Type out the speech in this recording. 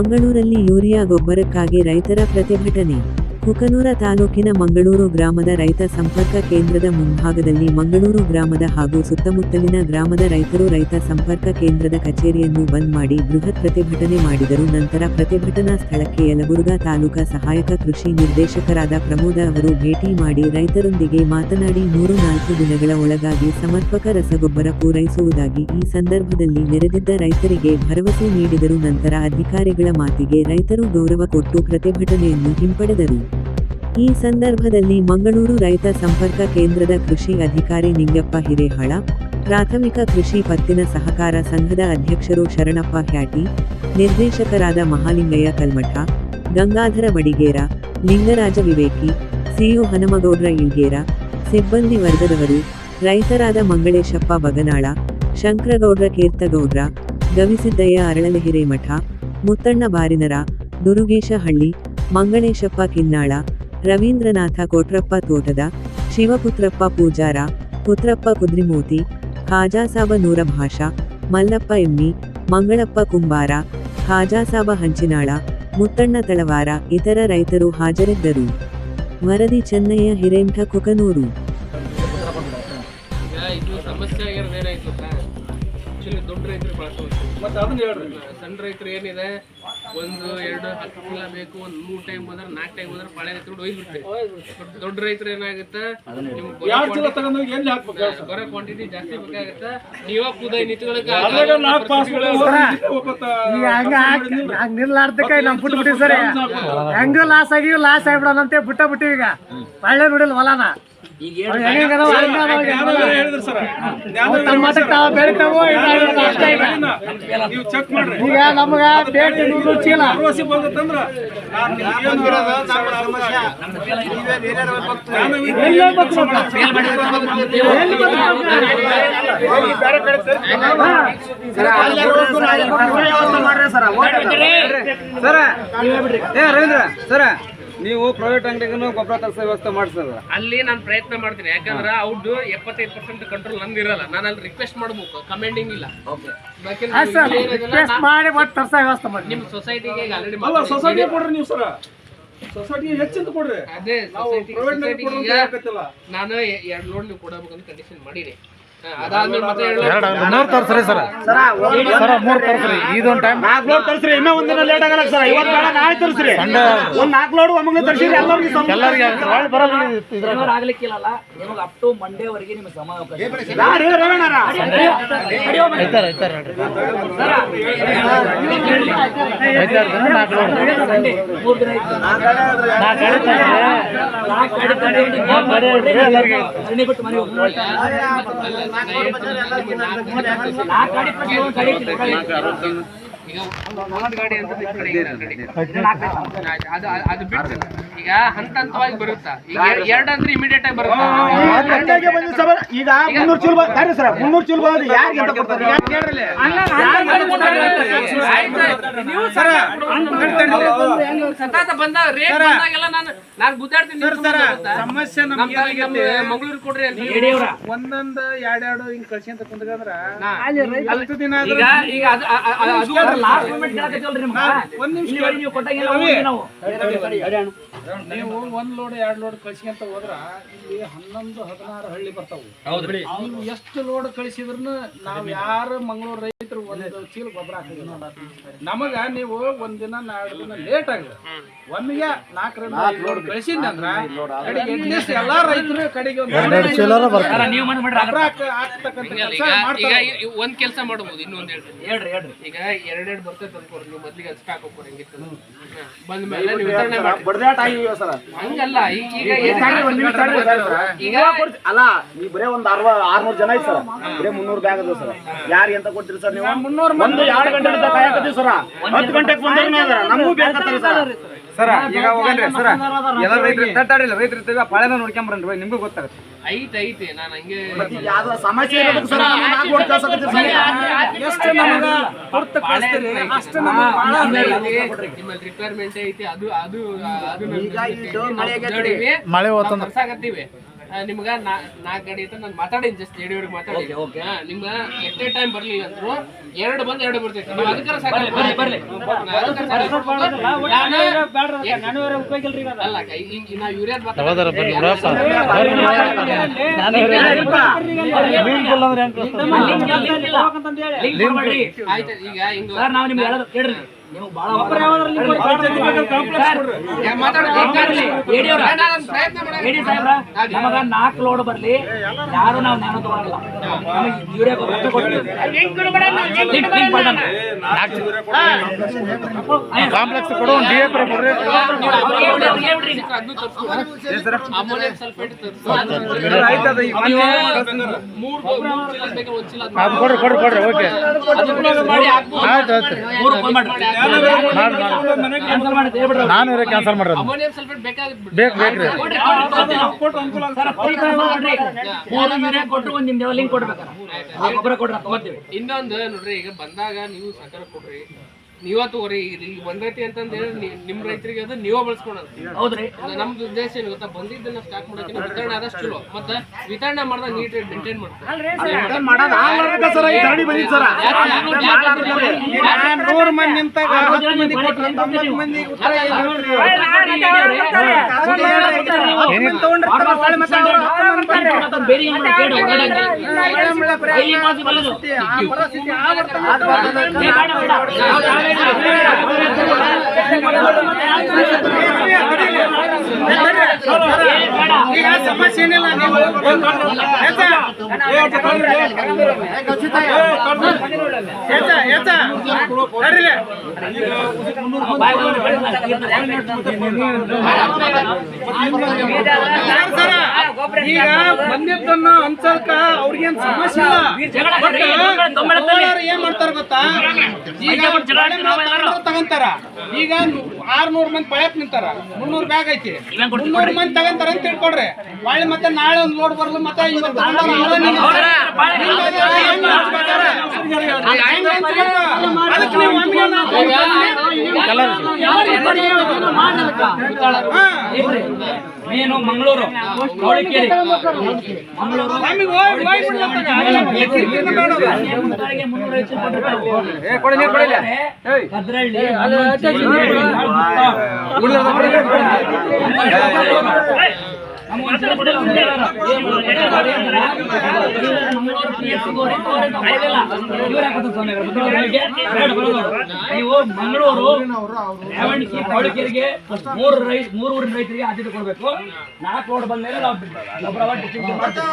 ಮಂಗಳೂರಲ್ಲಿ ಯೂರಿಯಾ ಗೊಬ್ಬರಕ್ಕಾಗಿ ರೈತರ ಪ್ರತಿಭಟನೆ. ಕುಕನೂರ ತಾಲೂಕಿನ ಮಂಗಳೂರು ಗ್ರಾಮದ ರೈತ ಸಂಪರ್ಕ ಕೇಂದ್ರದ ಮುಂಭಾಗದಲ್ಲಿ ಮಂಗಳೂರು ಗ್ರಾಮದ ಹಾಗೂ ಸುತ್ತಮುತ್ತಲಿನ ಗ್ರಾಮದ ರೈತರು ರೈತ ಸಂಪರ್ಕ ಕೇಂದ್ರದ ಕಚೇರಿಯನ್ನು ಬಂದ್ ಮಾಡಿ ಬೃಹತ್ ಪ್ರತಿಭಟನೆ ಮಾಡಿದರು. ನಂತರ ಪ್ರತಿಭಟನಾ ಸ್ಥಳಕ್ಕೆ ಯಲಬುರ್ಗಾ ತಾಲೂಕಾ ಸಹಾಯಕ ಕೃಷಿ ನಿರ್ದೇಶಕರಾದ ಪ್ರಮೋದ ಅವರು ಭೇಟಿ ಮಾಡಿ ರೈತರೊಂದಿಗೆ ಮಾತನಾಡಿ 3-4 ದಿನಗಳ ಒಳಗಾಗಿ ಸಮರ್ಪಕ ರಸಗೊಬ್ಬರ ಪೂರೈಸುವುದಾಗಿ ಈ ಸಂದರ್ಭದಲ್ಲಿ ನೆರೆದಿದ್ದ ರೈತರಿಗೆ ಭರವಸೆ ನೀಡಿದರು. ನಂತರ ಅಧಿಕಾರಿಗಳ ಮಾತಿಗೆ ರೈತರು ಗೌರವ ಕೊಟ್ಟು ಪ್ರತಿಭಟನೆಯನ್ನು ಹಿಂಪಡೆದರು. ಈ ಸಂದರ್ಭದಲ್ಲಿ ಮಂಗಳೂರು ರೈತ ಸಂಪರ್ಕ ಕೇಂದ್ರದ ಕೃಷಿ ಅಧಿಕಾರಿ ನಿಂಗಪ್ಪ ಹಿರೇಹಾಳ, ಪ್ರಾಥಮಿಕ ಕೃಷಿ ಪತ್ತಿನ ಸಹಕಾರ ಸಂಘದ ಅಧ್ಯಕ್ಷರು ಶರಣಪ್ಪ ಹ್ಯಾಟಿ, ನಿರ್ದೇಶಕರಾದ ಮಹಾಲಿಂಗಯ್ಯ ಕಲ್ಮಠ, ಗಂಗಾಧರ ಬಡಿಗೇರ, ಲಿಂಗರಾಜ ವಿವೇಕಿ, ಸಿಯು ಹನುಮಗೌಡ್ರ ಇಳ್ಗೇರ, ಸಿಬ್ಬಂದಿ ವರ್ಗದವರು, ರೈತರಾದ ಮಂಗಳೇಶಪ್ಪ ಬಗನಾಳ, ಶಂಕರಗೌಡ್ರ ಕೀರ್ತಗೌಡ್ರ, ಗವಿಸಿದ್ದಯ್ಯ ಅರಳಲೆ ಹಿರೇಮಠ, ಮುತ್ತಣ್ಣ ಬಾರಿನರ, ದುರುಗೇಶ ಹಳ್ಳಿ, ಮಂಗಳೇಶಪ್ಪ ಕಿನ್ನಾಳ, ರವೀಂದ್ರನಾಥ ಕೋಟ್ರಪ್ಪ ತೋಟದ, ಶಿವಪುತ್ರಪ್ಪ ಪೂಜಾರ, ಪುತ್ರಪ್ಪ ಕುದ್ರಿಮೋತಿ, ಖಾಜಾಸಾಬ ನೂರ ಭಾಷಾ, ಮಲ್ಲಪ್ಪ ಎಮ್ಮಿ, ಮಂಗಳಪ್ಪ ಕುಂಬಾರ, ಖಾಜಾಸಾಬ ಹಂಚಿನಾಳ, ಮುತ್ತಣ್ಣ ತಳವಾರ ಇತರ ರೈತರು ಹಾಜರಿದ್ದರು. ವರದಿ ಚೆನ್ನಯ್ಯ ಹಿರೇಮಠ, ಕುಕನೂರು. ದೊಡ್ಡ ರೈತರು ಸಣ್ಣ ರೈತರು ಏನಿದೆ 1-2 10 ಕಿಲೋ ಬೇಕು, 3 ಟೈಮ್ ಬಂದ್ರೆ 4 ಟೈಮ್ ಬಂದ್ರೆ ಪಾಳೆ ರೈತರು ಒಯ್ದ್ಬಿಡ್ತೇವೆ. ದೊಡ್ಡ ರೈತರು ಏನಾಗುತ್ತೆ, ಗೊರ ಕ್ವಾಂಟಿಟಿ ಜಾಸ್ತಿ ಬೇಕಾಗುತ್ತೆ. ನೀವ ಕೂದೈ ನಿಂತ್ಕೊಳ್ಳಕ್ಕೆ ನಿಲ್ಲಾರ್ದಕ್ಕೆ ನಮ್ ಬಿಟ್ಬಿಟ್ಟಿವಿ ಸರ್. ಹೆಂಗ ಲಾಸ್ ಆಗ್ಬಿಡೋಣಂತೆ ಬಿಟ್ಟಿವಿ. ಈಗ ಒಳ್ಳೆ ಬಿಡಿಲ್ಲ ಹೊಲನ ಈಗ ನಮ್ಗ ಚೀಲ ರವೀಂದ್ರ ಸರ, ನೀವು ಪ್ರೈವೇಟ್ ಅಂಗಡಿಗೂ ಗೊಬ್ಬರ ತರಿಸೋ ವ್ಯವಸ್ಥೆ ಮಾಡಿಸೋದು. ಅಲ್ಲಿ ನಾನು ಪ್ರಯತ್ನ ಮಾಡ್ತೀನಿ. ಯಾಕಂದ್ರೆ ಅವ್ರದ್ದು 75% ಕಂಟ್ರೋಲ್ ನಂದು ಇರಲ್ಲ. ನಾನು ಅಲ್ಲಿ ರಿಕ್ವೆಸ್ಟ್ ಮಾಡ್ಬೇಕು, ಕಮೆಂಡಿಂಗ್ ಇಲ್ಲ. ನಿಮ್ ಸೊಸೈಟಿಗೆ ಸೊಸೈಟಿ ಕೊಡ್ರಿ ನೀವು ಸರ, ಸೊಸೈಟಿಗೆ ಹೆಚ್ಚಿಂದ ಕೊಡ್ರಿ. ಅದೇ ನಾನು 2 ಲೋಡ್ ನೀವು ಕೊಡಬೇಕಂತ ಕಂಡೀಷನ್ ಮಾಡೀನಿ. ಅದಾದ್ಮೇಲೆ ಮತ್ತೆ 3 ತರ್ಸ್ರಿ ಸರ್. 3 ತರ್ಸ್ರಿ. ಇದೊಂದು ಟೈಮ್ 4 ಲೋಡ್ ತರ್ಸ್ರಿ. ಇನ್ನೂ ಒಂದಿನ ಲೇಟ್ ಆಗಲ್ಲ ಸರ್. ಇವತ್ತು ಬೇಡ, ನಾಳೆ ತರ್ಸ್ರಿ. ಒಂದು 4 ಲೋಡ್ ಒಮ್ಮೆ ತರ್ಸಿರಿ. ಎಲ್ಲರಿಗೆ ಆಗ್ಲಿಕ್ಕಿಲ್ಲ. ನಿಮಗೆ ಅಪ್ ಟು ಮಂಡೇ ವರೆಗೆ ನಿಮಗೆ ಸಮಾವೇಶ. ಈಗ ಒಂದ್ ಗಾಡಿ ಅಂತ ಅದು ಬಿಟ್ಟು ಈಗ ಹಂತ ಹಂತವಾಗಿ ಬರುತ್ತಾ. ಈಗ 2 ಅಂದ್ರೆ ಇಮಿಡಿಯೇಟ್ ಆಗಿ ಬರುತ್ತೆ. ಈಗ 300 ಚೀಲ ಸರ್, 300 ಚೀಲ ಯಾರಿಗೆ ಅಂತ ಕೊಡ್ತಾರೆ? ಸತಾತ ಬಂದ ರೇಟ್ ಬಂದಾಗೆಲ್ಲ ನಾನು ಗುದ್ದಾಡ್ತೀನಿ. ಸಮಸ್ಯೆ ಮಂಗಳೂರು ಕೊಡ್ರಿ ಅಂತ ಒಂದೊಂದು 2 ಹಿಂಗ್ ಕಳ್ಸಿ ಅಂತ ಕುಂತ್ಕಂದ್ರ ಈಗ ನೀವು 1 ಲೋಡ್ 2 ಲೋಡ್ ಕಳ್ಸಿ ಅಂತ ಹೋದ್ರ ಇಲ್ಲಿ 11-16 ಹಳ್ಳಿ ಬರ್ತಾವು. ನೀವು ಎಷ್ಟು ಲೋಡ್ ಕಳಿಸಿದ್ರು ನಾವ್ ಯಾರು ಮಂಗಳೂರು ರೈತರು 1 ಚೀಲ ಗೊಬ್ಬರ ಹಾಕಿದ್ವಿ. ನಮಗ ನೀವು 1 ದಿನ 2 ದಿನ ಲೇಟ್ ಆಗಿದೆ. ಒಮ್ಮೆಗೆ 4 ಲೋಡ್ ಕಳಿಸಿದ್ದ ಅಂದ್ರ ಕಡೆಗೆ ಅಟ್ಲೀಸ್ಟ್ ಎಲ್ಲಾ ರೈತರು ಕಡೆಗೆ ಒಂದ್ ಕೆಲಸ ಮಾಡಬಹುದು. ಇನ್ನೊಂದ್ ಹೇಳ್ರಿ, ಈಗ 2 ಬರ್ತೈತೆ ಅನ್ಕೋರಿ. ನೀವು ಮೊದ್ಲಿಗೆ ಅಷ್ಟು ಹಾಕೋರಿ. ಬಂದ ಮೇಲೆ ನೀವು ವಿತರಣೆ ಮಾಡಿ. ಹಂಗಲ್ಲ. ಈಗ ಅಲ್ಲ, ಈ ಬರೇ ಒಂದ್ 600 ಜನ ಐತಿ ಸರ್. ಬರೇ 300 ಬ್ಯಾಗ್ ಅದ ಸರ್. ಯಾರಿಗೆ ಅಂತ ಕೊಡ್ತೀರಿ ಸರ್ ನೀವು? 2 ಗಂಟೆ ಕಾಯಕತ್ತೀವಿ ಸರ್. 10 ಗಂಟೆಗೆ ಬಂದ್ರೆ ನಮಗೂ ಬೇಕಾಗ್ತದೆ ಸರ್. ಸರ ಈಗ ಹೋಗನ್ರಿ ಸರ, ಎಲ್ಲ ರೈತರು ತಟ್ಟಾಡಿಲ್ಲ, ರೈತರು ಇರ್ತೀವಿ. ಪಾಳೆನ ನೋಡ್ಕೊಂಬರ್ರಿ, ನಿಮ್ಗೂ ಗೊತ್ತಾಗುತ್ತೆ. ಐತೆ ನಾನು ಹಂಗೆ ಸಮಸ್ಯೆ ನಿಮ್ಮಲ್ಲಿ ರಿಕ್ವೈರ್ಮೆಂಟ್ ಐತಿ. ಅದು ಮಳೆ ತರ್ಸಾಕತ್ತೀವಿ. ನಿಮ್ಗ 4 ಗಾಡಿ ಅಂತ ನಾನು ಮಾತಾಡಿನಿ, ಜಸ್ಟ್ ಜೆಡಿಯವ್ರಿಗೆ ಮಾತಾಡಿ. ನಿಮ್ಮ ಎಟ್ ಎ ಟೈಮ್ ಬರ್ಲಿಲ್ಲ ಅಂದ್ರು 2 ಬಂದು 2 ಬರ್ತೈತಿ. ನೀವು ಅದಕ್ಕಾರ ಬರ್ಲಿ ಅಲ್ಲ ಈಗ ನಾವು ಯೂರಿಯಾ ಆಯ್ತು. ಈಗ ಹಿಂಗ ನಾವು ನಿಮ್ಗೆ ಹೇಳೋದು ಕೇಳ್ರಿ, ನೀವು ಬಹಳ ನಮಗ 4 ಲೋಡ್ ಬರ್ಲಿ, ಯಾರು ನಾವು ನ್ಯಾನೋ ತಗೊಳಲ್ಲ. ಯೂರಿಯಾ ಕಾಂಪ್ಲೆಕ್ಸ್ ಕೊಡು, DAP ಕೊಡ್ರಿ. ಅಮೋನಿಯಂ ಸಲ್ಫೇಟ್ ಕೊಡ್ರಿ. ಓಕೆ, ಆಯ್ತು ಆಯ್ತು. ನಾನು ಕ್ಯಾನ್ಸಲ್ ಮಾಡ್ರಿ. ಅಮೋನಿಯಂ ಸಲ್ಫೇಟ್ ಬೇಕಾಗುತ್ತೆ. ಬೇಕ್ರಿ. ಕೊಟ್ಟರು ಒಂದು ನಿಮ್ದು ಲಿಂಕ್ ಕೊಡ್ಬೇಕಾರ, ಗೊಬ್ಬರ ಕೊಡ್ರಿ ತಗೋತೀವಿ. ಇನ್ನೊಂದು ನೋಡ್ರಿ, ಈಗ ಬಂದಾಗ ನೀವು ಸಹಕಾರ ಕೊಡ್ರಿ, ನೀವ ತಗೋರಿ. ಇಲ್ಲಿ ಬಂದೈತಿ ಅಂತಂದ ಹೇಳಿ ನಿಮ್ ರೈತರಿಗೆ ಅದು ನೀವ ಬಳಸ್ಕೊಳೋದು. ಹೌದ್ರಿ, ನಮ್ದು ಉದ್ದೇಶ ಏನು ಗೊತ್ತಾ, ಬಂದಿದ್ದನ್ನ ಸ್ಟಾಕ್ ಮಾಡೋಕೆ ವಿತರಣೆ ಆದಷ್ಟು ಚಲೋ, ಮತ್ತೆ ವಿತರಣೆ ಮಾಡಿದಾಗ ನೀಟ್ ಮೇಂಟೈನ್ ಮಾಡ್ತಾರೆ. 100 ಮಂದಿ ನಿಂತಾಗ 10 ಮಂದಿ ಕೊಟ್ಟರೆ 90 ಮಂದಿ ಉತ್ತರ ಸಮಸ್ಯೆ ಏನಿಲ್ಲ. ಈಗ ಬಂದಿದ್ದನ್ನ ಹಂಚಲ್ಕ ಅವ್ರಿಗೇನ್ ಸಮಸ್ಯೆ ಇಲ್ಲ. ಏನ್ ಮಾಡ್ತಾರ ಗೊತ್ತಾ, ಈಗ ತಗೊಂತಾರ. ಈಗ 600 ಮಂದಿ ಪಳಕ್ ನಿಂತಾರ, 300 ಬ್ಯಾಗ್ ಐತಿ, 300 ಮಂದಿ ತಗೊಂತಾರ ಅಂತ ತಿಳ್ಕೊಡ್ರಿ. ಒಳ್ಳೆ ಮತ್ತೆ ನಾಳೆ ಒಂದು ಲೋಡ್ ಬರ್ಲು, ಮತ್ತೆ ಮೇನು ಮಂಗಳೂರು, ಚೌಳಿಕೇರಿ, ಮಂಗಳೂರು ಭದ್ರಳ್ಳಿ, ನೀವು ಮಂಗಳೂರು, ರೇವಣಕಿ, ಚೌಳಿಕೇರಿಗೆ 3 ಊರಿನ ರೈತರಿಗೆ ಆದ್ಯತೆ ಕೊಡಬೇಕು. 4 ಲೋಡ್ ಬಂದ್ಮೇಲೆ ನಾವು ಗೊಬ್ಬರ ಡಿಸ್ಟ್ರಿಬ್ಯೂಟ್ ಮಾಡ್ತೀವಿ.